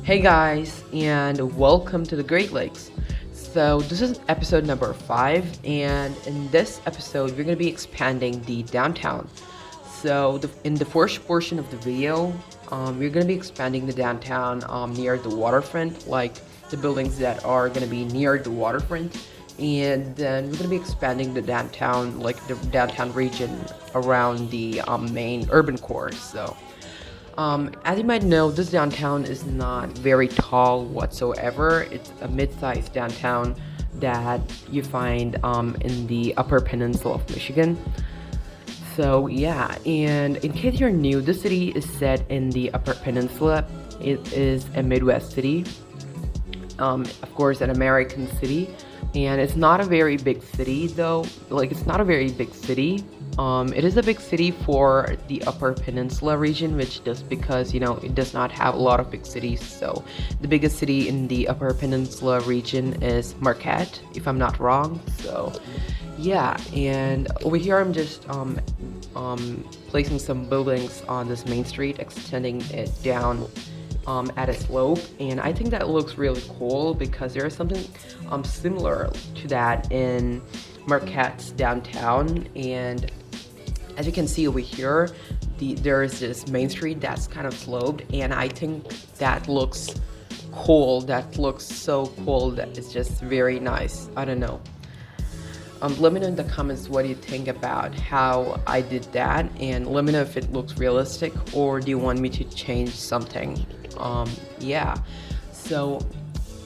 Hey guys, and welcome to the Great Lakes. So, this is episode number 5, and in this episode, we're going to be expanding the downtown. So, in the first portion of the video, we're going to be expanding the downtown near the waterfront, like the buildings that are going to be near the waterfront. And then we're going to be expanding the downtown, like the downtown region around the main urban core. As you might know, this downtown is not very tall whatsoever. It's a mid-sized downtown that you find in the Upper Peninsula of Michigan. So yeah, and in case you're new, the city is set in the Upper Peninsula. It is a Midwest city, of course, an American city, and it's not a very big city though. Like it's not a very big city. It is a big city for the Upper Peninsula region, which just because it does not have a lot of big cities. So the biggest city in the Upper Peninsula region is Marquette, if I'm not wrong. So yeah, and over here I'm just placing some buildings on this main street, extending it down at a slope, and I think that looks really cool because there is something similar to that in Marquette's downtown. And as you can see over here, there is this main street that's kind of sloped, and I think that looks cool. That looks so cool. That it's just very nice. I don't know. Let me know in the comments what you think about how I did that, and let me know if it looks realistic or do you want me to change something. Yeah. So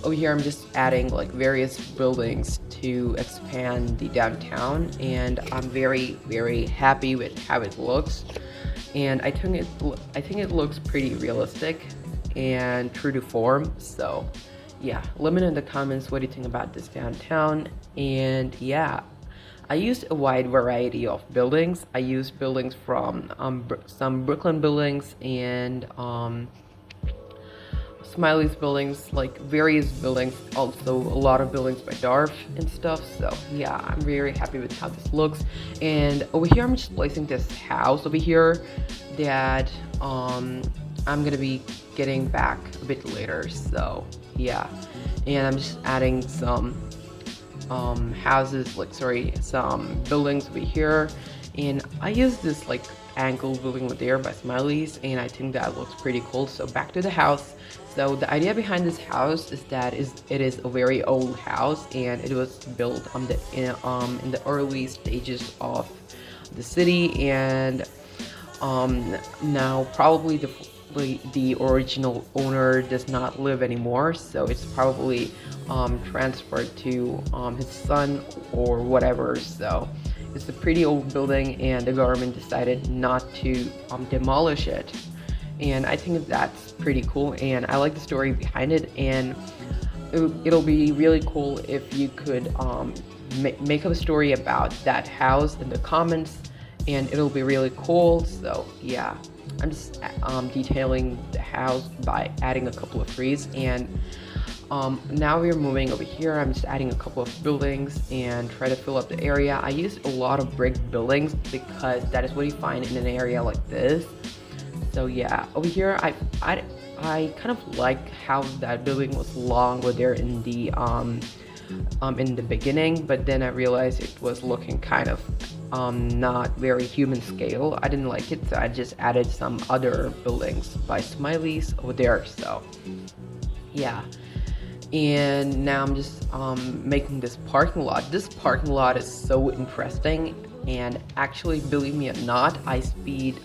over here I'm just adding like various buildings to expand the downtown, and I'm very happy with how it looks, and I think it looks pretty realistic and true to form. So yeah, let me know in the comments what you think about this downtown. And yeah, I used a wide variety of buildings. I used buildings from some Brooklyn buildings and Smiley's buildings, like various buildings, also a lot of buildings by Darf and stuff. So yeah, I'm very happy with how this looks. And over here I'm just placing this house over here that I'm gonna be getting back a bit later. So yeah, and I'm just adding some some buildings over here, and I use this like angle building over there by Smiley's, and I think that looks pretty cool. So back to the house. So the idea behind this house is that it is a very old house, and it was built in the early stages of the city, and now probably the original owner does not live anymore, so it's probably transferred to his son or whatever. So it's a pretty old building, and the government decided not to demolish it, and I think that's pretty cool, and I like the story behind it. And it'll be really cool if you could make up a story about that house in the comments, and it'll be really cool. So yeah, I'm just detailing the house by adding a couple of trees, and now we're moving over here. I'm just adding a couple of buildings and try to fill up the area. I used a lot of brick buildings because that is what you find in an area like this. So yeah, over here I kind of like how that building was long over there in the beginning, but then I realized it was looking kind of not very human scale. I didn't like it, so I just added some other buildings by Smiley's over there. So yeah, and now I'm just making this parking lot. This parking lot is so interesting, and actually, believe me or not, I spent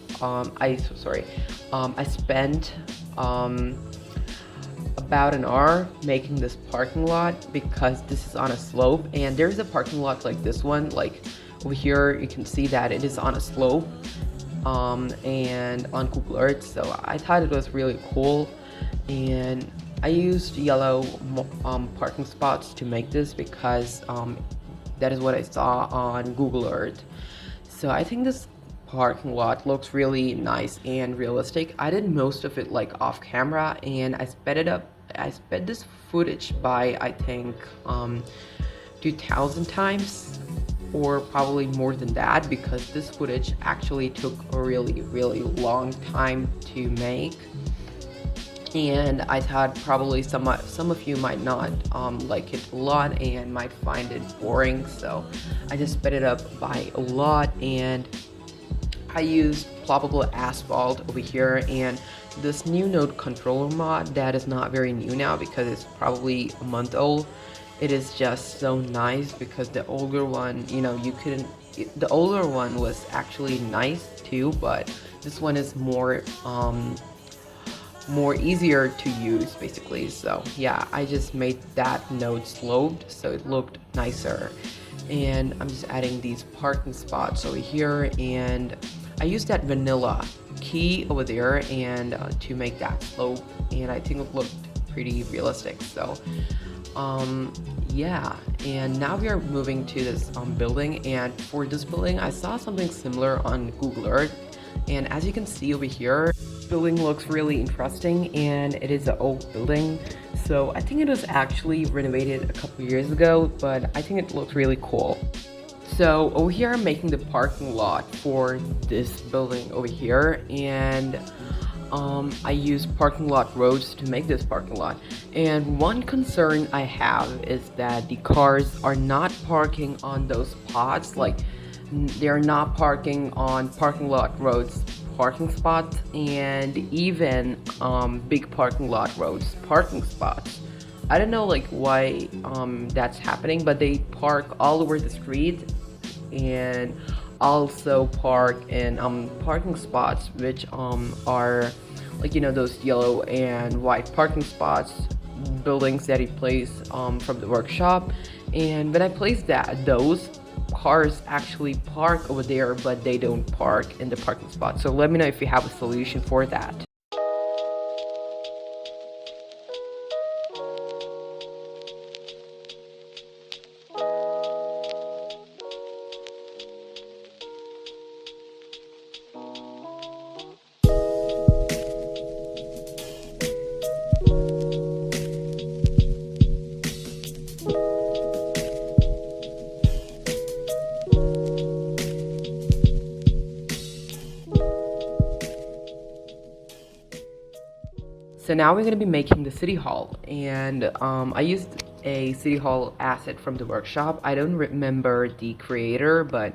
about an hour making this parking lot because this is on a slope, and there's a parking lot like this one, like over here you can see that it is on a slope and on Google Earth. So I thought it was really cool, and I used yellow parking spots to make this because that is what I saw on Google Earth. So I think this parking lot looks really nice and realistic. I did most of it like off camera, and I sped it up. I sped this footage by I think 2,000 times, or probably more than that, because this footage actually took a really long time to make. and I thought probably some of you might not like it a lot and might find it boring, so I just sped it up by a lot. And I used ploppable asphalt over here, and this new node controller mod that is not very new now because it's probably a month old. It is just so nice because the older one, you know, you couldn't. The older one was actually nice too, but this one is more easier to use basically. So yeah, I just made that node sloped so it looked nicer. And I'm just adding these parking spots over here, and I used that vanilla key over there and to make that slope, and I think it looked pretty realistic. So yeah, and now we are moving to this building, and for this building I saw something similar on Google Earth, and as you can see over here, building looks really interesting, and it is an old building, so I think it was actually renovated a couple years ago, but I think it looks really cool. So over here I'm making the parking lot for this building over here, and I use parking lot roads to make this parking lot. And one concern I have is that the cars are not parking on those spots, like they're not parking on parking lot roads parking spots, and even big parking lot roads parking spots. I don't know like why that's happening, but they park all over the street and also park in parking spots which are like, you know, those yellow and white parking spots, buildings that he placed from the workshop. And when I place those cars actually park over there, but they don't park in the parking spot. So let me know if you have a solution for that. So now we're going to be making the city hall, and I used a city hall asset from the workshop. I don't remember the creator, but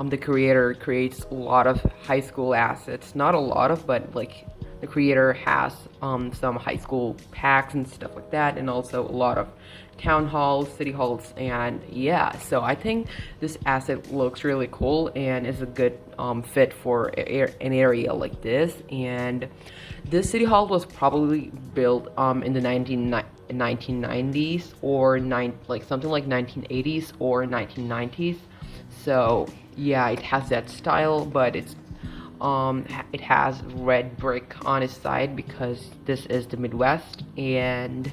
the creator creates a lot of high school assets. Not a lot of, but like the creator has some high school packs and stuff like that, and also a lot of town halls, city halls, and yeah. So I think this asset looks really cool and is a good fit for an area like this. And this city hall was probably built in the 1990s or like something like 1980s or 1990s. So yeah, it has that style, but it has red brick on its side because this is the Midwest. And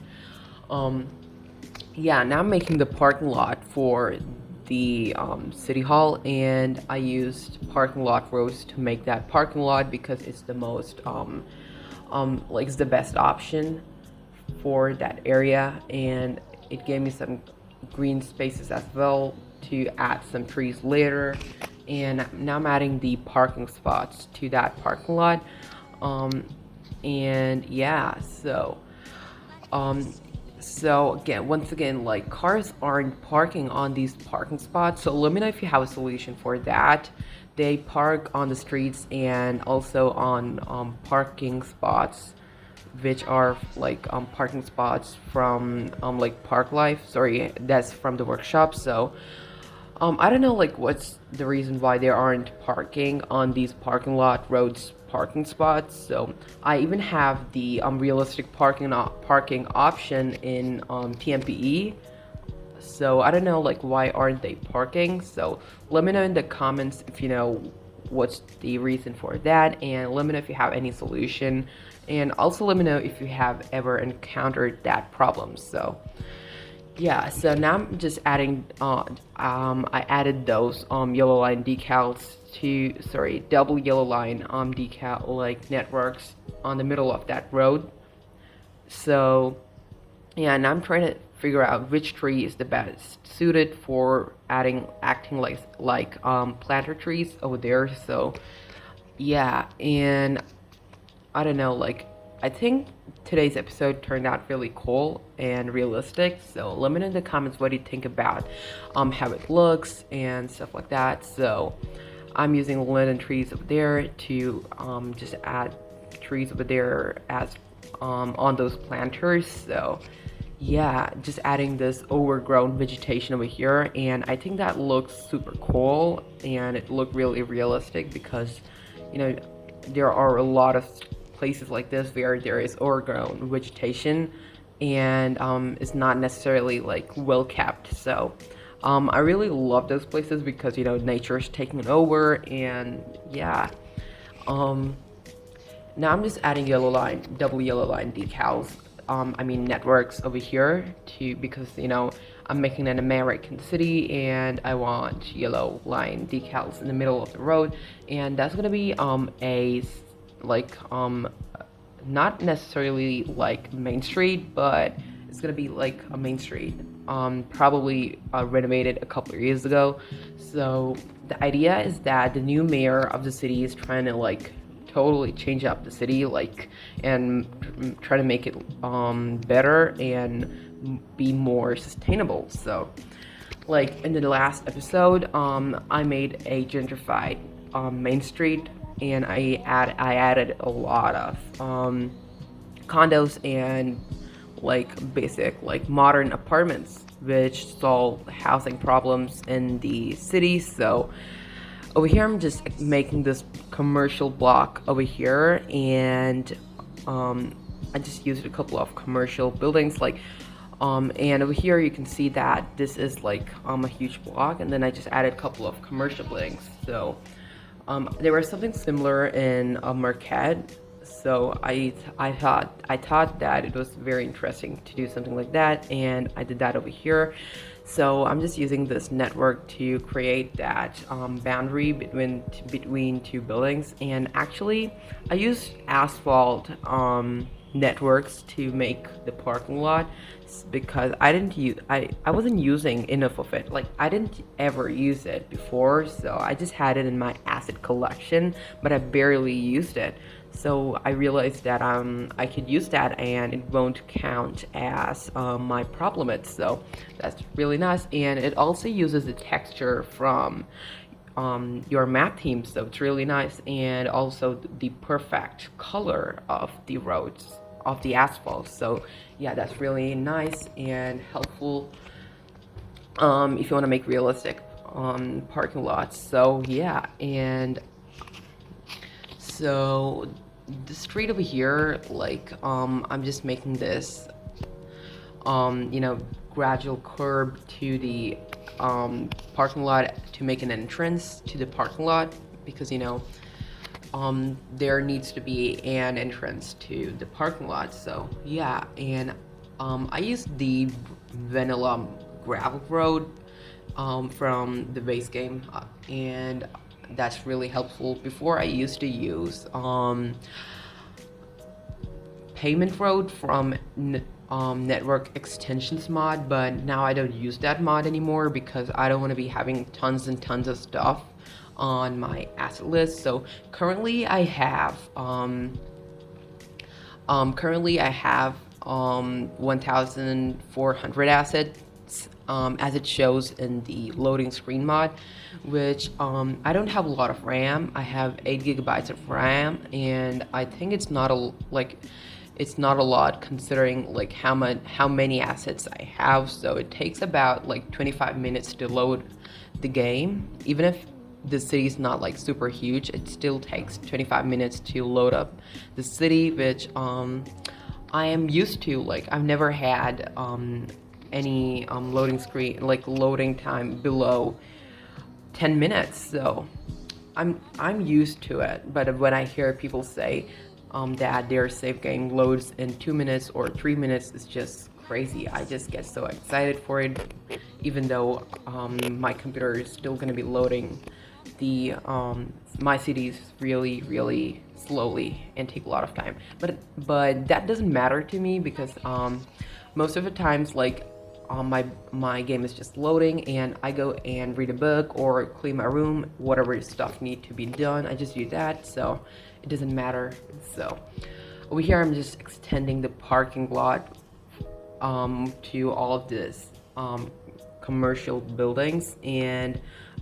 yeah, now I'm making the parking lot for the city hall, and I used parking lot roads to make that parking lot because it's the most like it's the best option for that area, and it gave me some green spaces as well to add some trees later. And now I'm adding the parking spots to that parking lot, and yeah, so again, once again, like cars aren't parking on these parking spots, so let me know if you have a solution for that. They park on the streets and also on parking spots, which are like parking spots from like Park Life. Sorry, that's from the workshop. So I don't know like what's the reason why they aren't parking on these parking lot roads parking spots. So I even have the realistic parking option in TMPE. So I don't know like why aren't they parking. So let me know in the comments if you know what's the reason for that, and let me know if you have any solution, and also let me know if you have ever encountered that problem. So yeah, so now I'm just adding I added those yellow line decals to, sorry, double yellow line decal like networks on the middle of that road. So yeah, and I'm trying to figure out which tree is the best suited for acting like planter trees over there. So yeah, and I don't know, like I think today's episode turned out really cool and realistic. So let me know in the comments what you think about how it looks and stuff like that. So I'm using linen trees over there to just add trees over there as on those planters. So yeah, just adding this overgrown vegetation over here, and I think that looks super cool and it looked really realistic because you know there are a lot of places like this where there is overgrown vegetation and it's not necessarily like well kept. So I really love those places because nature is taking over. And yeah, um now I'm just adding yellow line, double yellow line decals. I mean networks over here to because I'm making an American city and I want yellow line decals in the middle of the road, and that's gonna be like not necessarily like Main Street, but it's gonna be like a Main Street. Probably renovated a couple of years ago. So the idea is that the new mayor of the city is trying to like totally change up the city, like, and try to make it better and be more sustainable. So like in the last episode, I made a gentrified Main Street, and I added a lot of condos and like basic like modern apartments which solve housing problems in the city. So over here I'm just making this commercial block over here, and I just used a couple of commercial buildings like and over here you can see that this is like a huge block, and then I just added a couple of commercial buildings. So there was something similar in Marquette. So I thought that it was very interesting to do something like that, and I did that over here. So I'm just using this network to create that boundary between two buildings. And actually, I used asphalt networks to make the parking lot because I wasn't using enough of it. Like I didn't ever use it before, so I just had it in my asset collection, but I barely used it. So I realized that I could use that and it won't count as my problem. So that's really nice, and it also uses the texture from your map theme, so it's really nice, and also the perfect color of the roads of the asphalt. So yeah, that's really nice and helpful if you want to make realistic parking lots. So yeah, and so the street over here, like I'm just making this gradual curb to the parking lot to make an entrance to the parking lot, because there needs to be an entrance to the parking lot. So yeah, and I used the vanilla gravel road from the base game, and that's really helpful. Before I used to use payment road from network extensions mod, but now I don't use that mod anymore because I don't want to be having tons and tons of stuff on my asset list. So currently I have 1,400 assets as it shows in the loading screen mod, which I don't have a lot of RAM. I have 8 gigabytes of RAM, and I think it's not a lot considering like how many assets I have. So it takes about like 25 minutes to load the game. Even if the city is not like super huge, it still takes 25 minutes to load up the city, which I am used to. Like I've never had any loading time below 10 minutes. So I'm used to it. But when I hear people say that their save game loads in 2 minutes or 3 minutes, it's just crazy. I just get so excited for it, even though my computer is still going to be loading the my CDs really slowly and take a lot of time. But that doesn't matter to me because most of the times, like my game is just loading and I go and read a book or clean my room, whatever stuff need to be done, I just do that. So it doesn't matter. So Over here I'm just extending the parking lot to all of this commercial buildings, and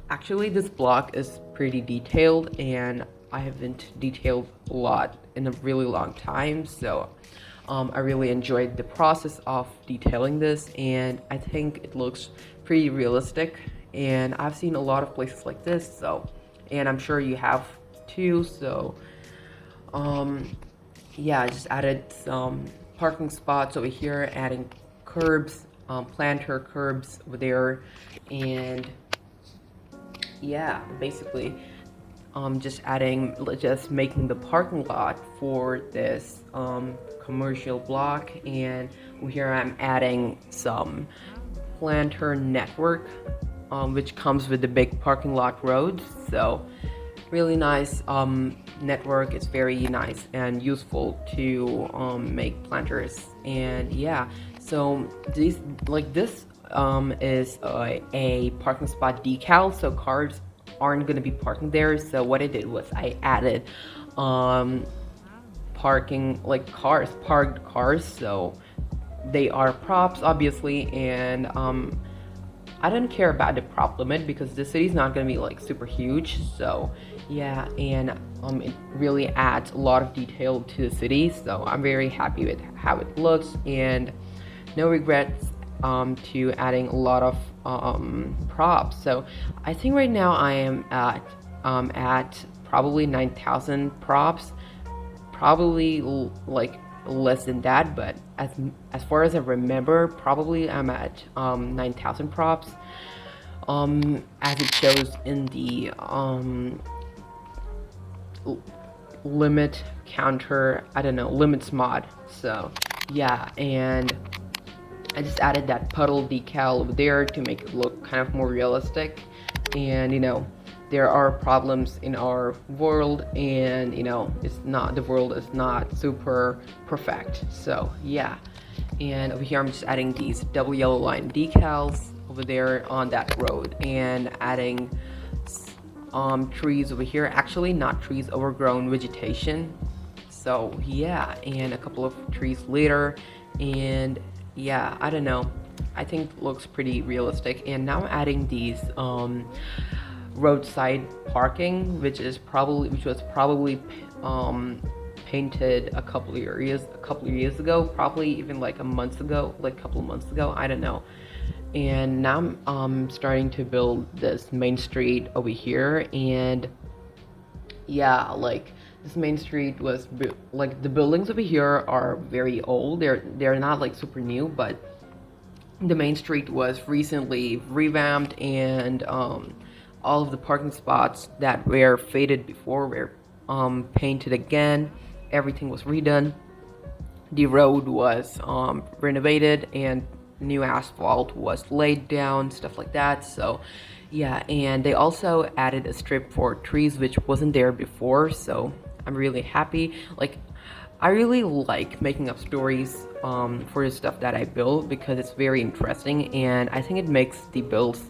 actually this block is pretty detailed, and I haven't detailed a lot in a really long time, so I really enjoyed the process of detailing this, and I think it looks pretty realistic, and I've seen a lot of places like this, so, and I'm sure you have too. So yeah, I just added some parking spots over here, adding curbs, planter curbs over there, and yeah, basically just making the parking lot for this commercial block. And here I'm adding some planter network, which comes with the big parking lot road. So really nice network. It's very nice and useful to make planters. And yeah, so this is a parking spot decal, so cars aren't going to be parking there. So what I did was I added parking, like parked cars, so they are props obviously. And I don't care about the prop limit because the city's not going to be like super huge. So yeah, and it really adds a lot of detail to the city, so I'm very happy with how it looks, and no regrets to adding a lot of props. So I think right now I am at probably 9,000 props, probably like less than that, but as far as I remember, probably I'm at 9,000 props, as it shows in the limit counter, I don't know, limits mod. So yeah, and I just added that puddle decal over there to make it look kind of more realistic. And you know, there are problems in our world, and you know, the world is not super perfect. So yeah, and over here I'm just adding these double yellow line decals over there on that road, and adding trees over here, actually not trees, overgrown vegetation. So yeah, and a couple of trees later, and yeah, I don't know, I think it looks pretty realistic. And now I'm adding these roadside parking, which was probably painted a couple of years ago, probably even like a couple of months ago, I don't know. And now I'm starting to build this main street over here, and yeah, like this main street was like, the buildings over here are very old. They're not like super new, but the main street was recently revamped, and all of the parking spots that were faded before were painted again. Everything was redone. The road was renovated, and new asphalt was laid down, stuff like that. So yeah, and they also added a strip for trees, which wasn't there before, so I'm really happy. Like, I really like making up stories for the stuff that I build, because it's very interesting, and I think it makes the builds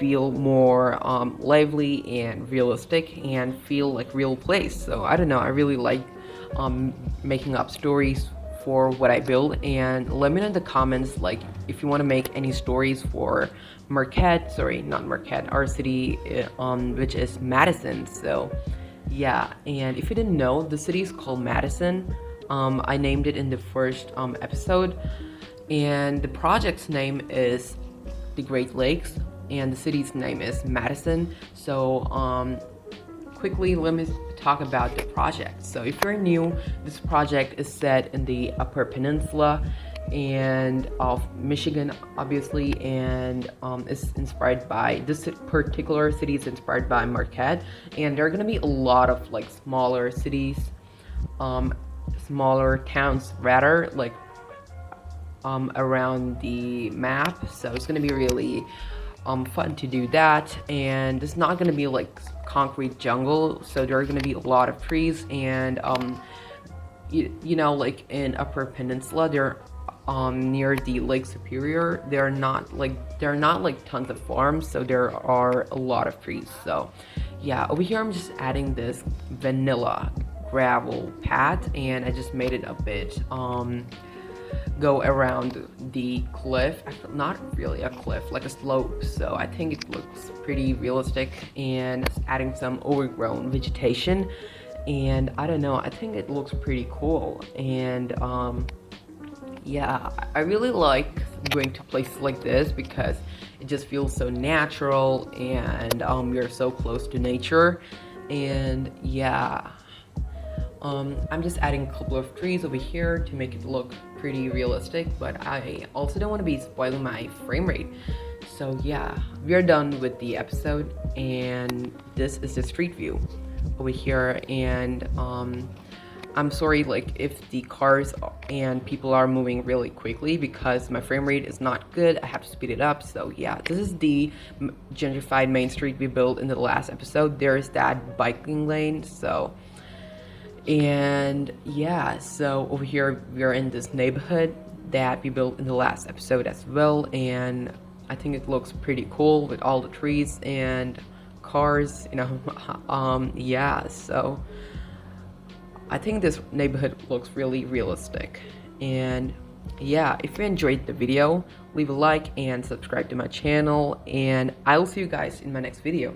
feel more lively and realistic, and feel like real place. So I don't know, I really like making up stories for what I build. And let me know in the comments, like, if you want to make any stories for our city, which is Madison. So yeah, and if you didn't know, the city is called Madison. I named it in the first episode, and the project's name is the Great Lakes, and the city's name is Madison. So quickly, let me talk about the project. So if you're new, this project is set in the Upper Peninsula and of Michigan, obviously, and is inspired by this particular city is inspired by Marquette, and there are gonna be a lot of like smaller cities, smaller towns rather, like around the map. So it's gonna be really fun to do that, and it's not gonna be like concrete jungle, so there are gonna be a lot of trees. And you know, like in Upper Peninsula, they're near the Lake Superior, they're not like tons of farms, so there are a lot of trees. So yeah, over here I'm just adding this vanilla gravel path, and I just made it a bit go around the cliff. Not really a cliff, like a slope, so I think it looks pretty realistic, and adding some overgrown vegetation, and I don't know, I think it looks pretty cool. And yeah, I really like going to places like this because it just feels so natural, and you're so close to nature. And yeah, I'm just adding a couple of trees over here to make it look pretty realistic, but I also don't want to be spoiling my frame rate. So yeah, we're done with the episode, and this is the street view over here. And I'm sorry, like, if the cars and people are moving really quickly because my frame rate is not good. I have to speed it up. So yeah, this is the gentrified main street we built in the last episode. There's that biking lane. So, and yeah, so over here we're in this neighborhood that we built in the last episode as well, and I think it looks pretty cool with all the trees and cars, you know. Yeah, so I think this neighborhood looks really realistic. And yeah, if you enjoyed the video, leave a like and subscribe to my channel, and I'll see you guys in my next video.